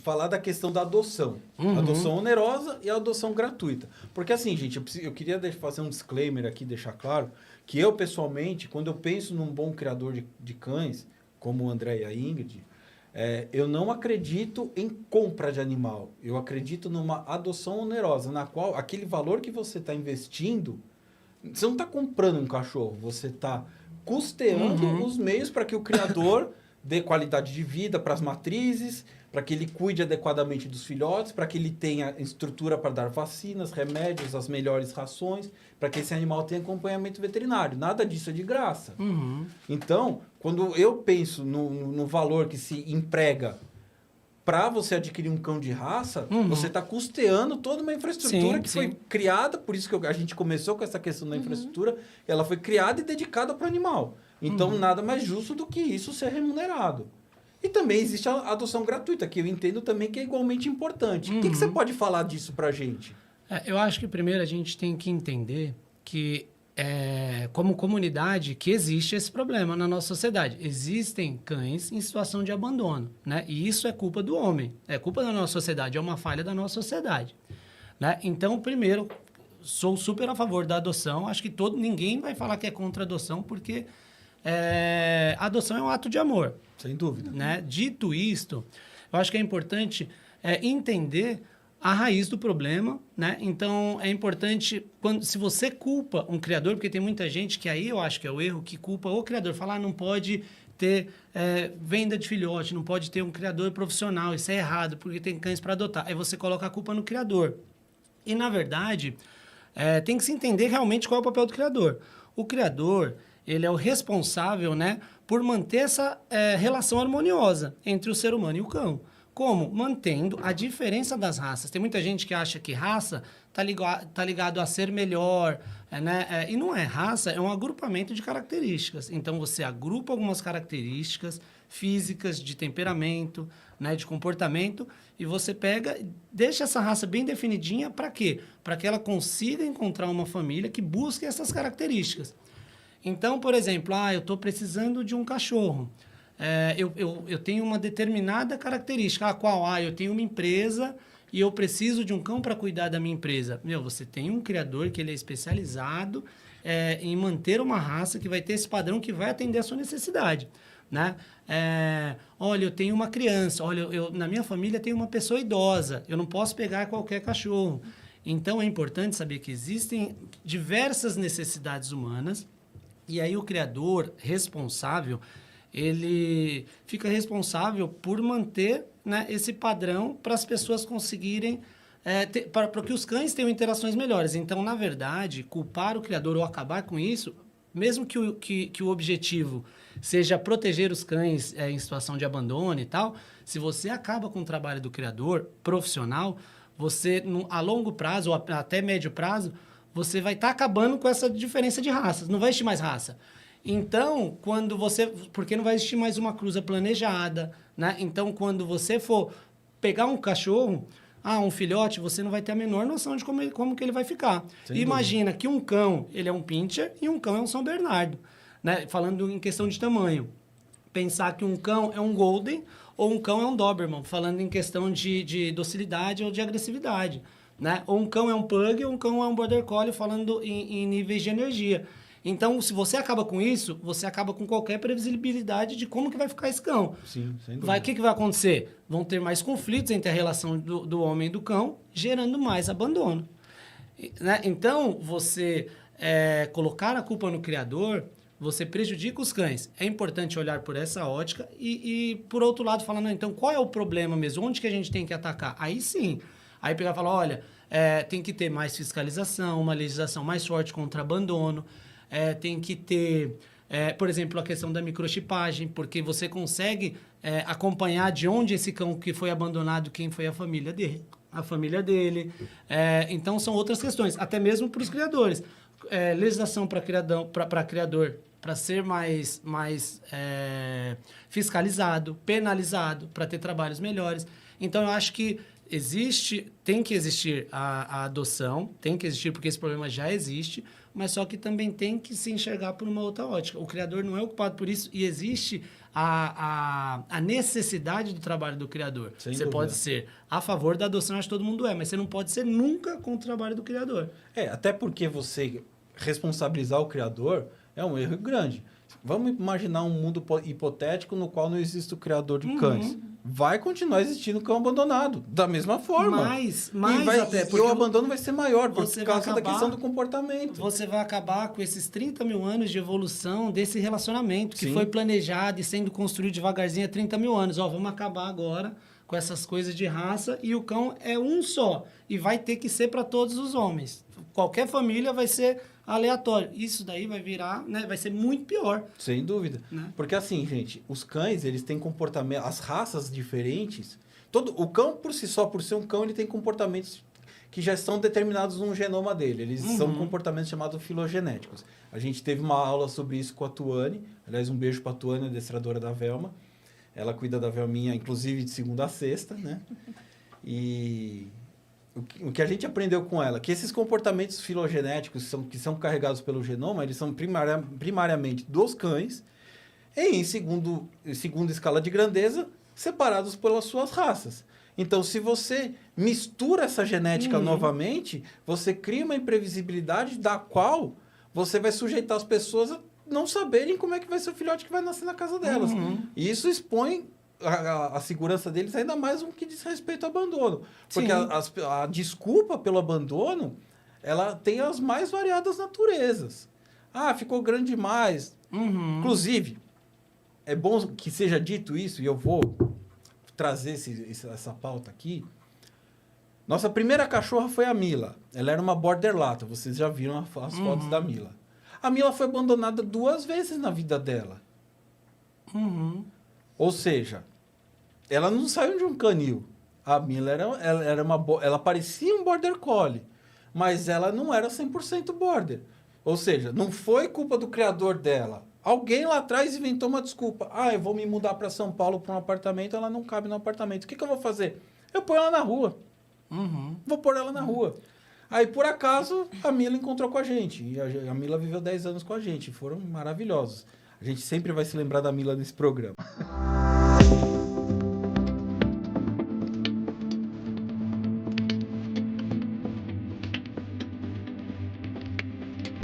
falar da questão da adoção. Adoção onerosa e a adoção gratuita. Porque assim, gente, eu queria fazer um disclaimer aqui, deixar claro, que eu, pessoalmente, quando eu penso num bom criador de cães, como o André e a Ingrid, eu não acredito em compra de animal. Eu acredito numa adoção onerosa, na qual aquele valor que você está investindo, você não está comprando um cachorro, você está custeando os meios para que o criador dê qualidade de vida para as matrizes, para que ele cuide adequadamente dos filhotes, para que ele tenha estrutura para dar vacinas, remédios, as melhores rações, para que esse animal tenha acompanhamento veterinário. Nada disso é de graça. Então, quando eu penso no valor que se emprega para você adquirir um cão de raça, você está custeando toda uma infraestrutura que foi criada, por isso que a gente começou com essa questão da infraestrutura, ela foi criada e dedicada para o animal. Então, nada mais justo do que isso ser remunerado. E também existe a adoção gratuita, que eu entendo também que é igualmente importante. O que você pode falar disso para a gente? Eu acho que primeiro a gente tem que entender que, como comunidade, que existe esse problema na nossa sociedade. Existem cães em situação de abandono, né? E isso é culpa do homem, é culpa da nossa sociedade, é uma falha da nossa sociedade, né? Então, primeiro, sou super a favor da adoção. Acho que ninguém vai falar que é contra a adoção, porque a adoção é um ato de amor. Sem dúvida. Né? Dito isto, eu acho que é importante entender a raiz do problema, né? Então, é importante, se você culpa um criador, porque tem muita gente que aí eu acho que é o erro, que culpa o criador, falar não pode ter venda de filhote, não pode ter um criador profissional, isso é errado, porque tem cães para adotar. Aí você coloca a culpa no criador. E, na verdade, tem que se entender realmente qual é o papel do criador. O criador, ele é o responsável, né, por manter essa relação harmoniosa entre o ser humano e o cão. Como? Mantendo a diferença das raças. Tem muita gente que acha que raça está ligado a ser melhor, né? E não é. Raça é um agrupamento de características. Então, você agrupa algumas características físicas, de temperamento, né, de comportamento, e você deixa essa raça bem definidinha para quê? Para que ela consiga encontrar uma família que busque essas características. Então, por exemplo, eu estou precisando de um cachorro. Eu tenho uma determinada característica. Qual? Eu tenho uma empresa e eu preciso de um cão para cuidar da minha empresa. Você tem um criador que ele é especializado em manter uma raça que vai ter esse padrão que vai atender a sua necessidade, né? Olha, eu tenho uma criança. Olha, na minha família tem uma pessoa idosa. Eu não posso pegar qualquer cachorro. Então, é importante saber que existem diversas necessidades humanas. E aí o criador responsável, ele fica responsável por manter, né, esse padrão para as pessoas conseguirem, para que os cães tenham interações melhores. Então, na verdade, culpar o criador ou acabar com isso, mesmo que o objetivo seja proteger os cães em situação de abandono e tal, se você acaba com o trabalho do criador profissional, você, a longo prazo ou até médio prazo, você vai estar acabando com essa diferença de raças. Não vai existir mais raça. Então, porque não vai existir mais uma cruza planejada, né? Então, quando você for pegar um cachorro, um filhote, você não vai ter a menor noção de como que ele vai ficar. Imagina que um cão, ele é um Pinscher e um cão é um São Bernardo, né? Falando em questão de tamanho. Pensar que um cão é um Golden ou um cão é um Doberman, falando em questão de docilidade ou de agressividade, né? Ou um cão é um Pug ou um cão é um Border Collie, falando em níveis de energia. Então, se você acaba com isso, você acaba com qualquer previsibilidade de como que vai ficar esse cão. Sim, sem dúvida. O que vai acontecer? Vão ter mais conflitos entre a relação do homem e do cão, gerando mais abandono. Né? Então, você colocar a culpa no criador, você prejudica os cães. É importante olhar por essa ótica e por outro lado, falar, não, então, qual é o problema mesmo? Onde que a gente tem que atacar? Aí sim. Aí pegar e falar, olha, tem que ter mais fiscalização, uma legislação mais forte contra abandono, tem que ter, por exemplo, a questão da microchipagem, porque você consegue acompanhar de onde esse cão que foi abandonado, quem foi a família dele. Então, são outras questões, até mesmo para os criadores. Legislação para criador, para ser mais fiscalizado, penalizado, para ter trabalhos melhores. Então, eu acho que tem que existir a adoção, tem que existir porque esse problema já existe, mas só que também tem que se enxergar por uma outra ótica. O criador não é ocupado por isso e existe a necessidade do trabalho do criador. Sem você dúvida. pode ser a favor da adoção, acho que todo mundo é, mas você não pode ser nunca contra o trabalho do criador. Até porque você responsabilizar o criador é um erro grande. Vamos imaginar um mundo hipotético no qual não existe o criador de cães. Vai continuar existindo cão abandonado, da mesma forma. Mas até porque o abandono vai ser maior, por causa da questão do comportamento. Você vai acabar com esses 30 mil anos de evolução desse relacionamento, que Sim. foi planejado e sendo construído devagarzinho há 30 mil anos. Vamos acabar agora com essas coisas de raça e o cão é um só. E vai ter que ser para todos os homens. Qualquer família vai ser aleatório. Isso daí vai virar, né? Vai ser muito pior. Sem dúvida. Né? Porque assim, gente, os cães, eles têm comportamento, as raças diferentes. O cão, por si só, por ser um cão, ele tem comportamentos que já estão determinados no genoma dele. Eles são comportamentos chamados filogenéticos. A gente teve uma aula sobre isso com a Tuane. Aliás, um beijo para a Tuane, adestradora da Velma. Ela cuida da Velminha, inclusive, de segunda a sexta, né? E o que a gente aprendeu com ela, que esses comportamentos filogenéticos que são carregados pelo genoma, eles são primariamente dos cães e, em segunda escala de grandeza, separados pelas suas raças. Então, se você mistura essa genética novamente, você cria uma imprevisibilidade da qual você vai sujeitar as pessoas a não saberem como é que vai ser o filhote que vai nascer na casa delas. E isso expõe a segurança deles ainda mais no que diz respeito ao abandono. Porque a desculpa pelo abandono, ela tem as mais variadas naturezas. Ficou grande demais. Inclusive, é bom que seja dito isso, e eu vou trazer essa pauta aqui. Nossa primeira cachorra foi a Mila. Ela era uma border lata. Vocês já viram as fotos da Mila. A Mila foi abandonada 2 vezes na vida dela. Ou seja, ela não saiu de um canil. A Mila ela parecia um border collie, mas ela não era 100% border. Ou seja, não foi culpa do criador dela. Alguém lá atrás inventou uma desculpa. Eu vou me mudar para São Paulo para um apartamento, ela não cabe no apartamento. O que eu vou fazer? Eu ponho ela na rua. Vou pôr ela na rua. Aí, por acaso, a Mila encontrou com a gente. E a Mila viveu 10 anos com a gente. Foram maravilhosos. A gente sempre vai se lembrar da Mila nesse programa.